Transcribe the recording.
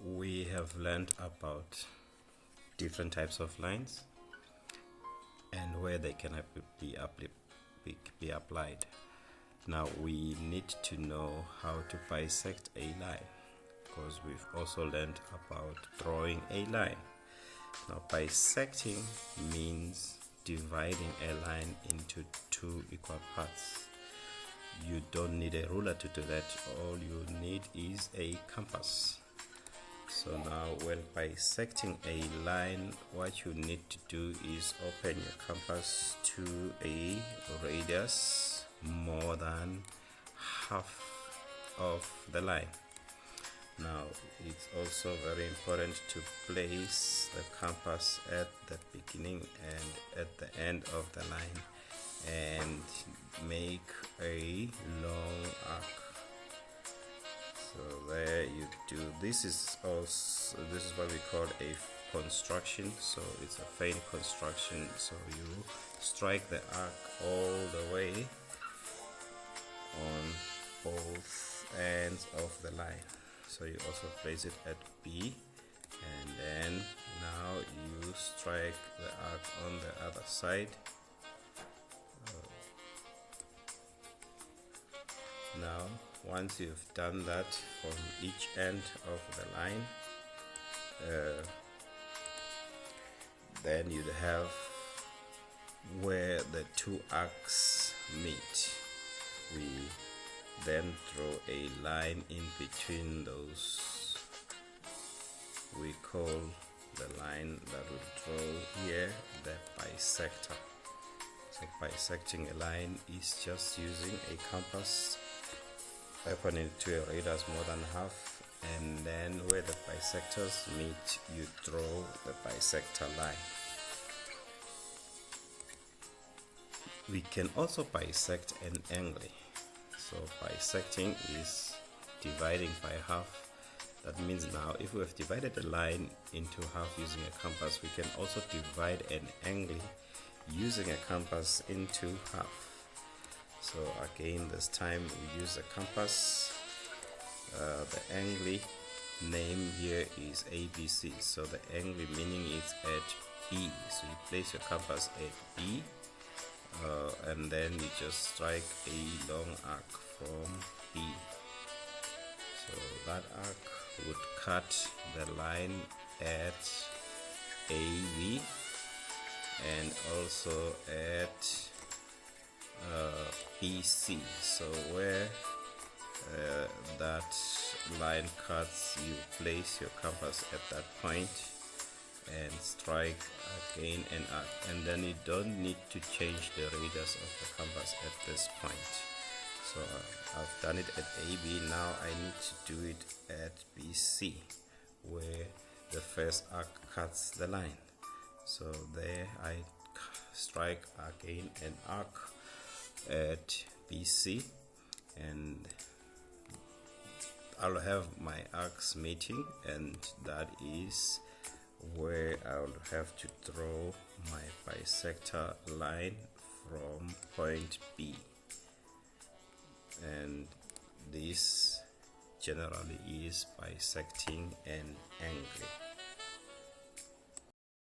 we have learned about different types of lines and where they can be applied. Now we need to know how to bisect a line, because we've also learned about drawing a line. Now bisecting means dividing a line into two equal parts. You don't need a ruler to do that. All you need is a compass. So now when bisecting a line, what you need to do is open your compass to a radius more than half of the line. Now it's also very important to place the compass at the beginning and at the end of the line and make a long arc. So there you do. This is what we call a construction. So it's a feint construction. So you strike the arc all the way on both ends of the line. So you also place it at B, and then now you strike the arc on the other side. Now once you've done that from each end of the line, then you'd have where the two arcs meet. We then draw a line in between those. We call the line that we draw here the bisector. So bisecting a line is just using a compass, opening it to a radius more than half, and then where the bisectors meet, you draw the bisector line. We can also bisect an angle. So bisecting is dividing by half. That means now if we have divided a line into half using a compass, we can also divide an angle using a compass into half. So again, this time we use a compass. The angle name here is ABC. So the angle meaning it's at B. So you place your compass at B, and then you just strike a long arc from B. So that arc would cut the line at AB and also at BC. So where that line cuts, you place your compass at that point and strike again an arc, and then you don't need to change the radius of the compass at this point. So I've done it at AB. Now I need to do it at BC, where the first arc cuts the line. So there I strike again an arc at BC, and I'll have my arcs meeting, and that is where I'll have to draw my bisector line from point B. And this generally is bisecting an angle.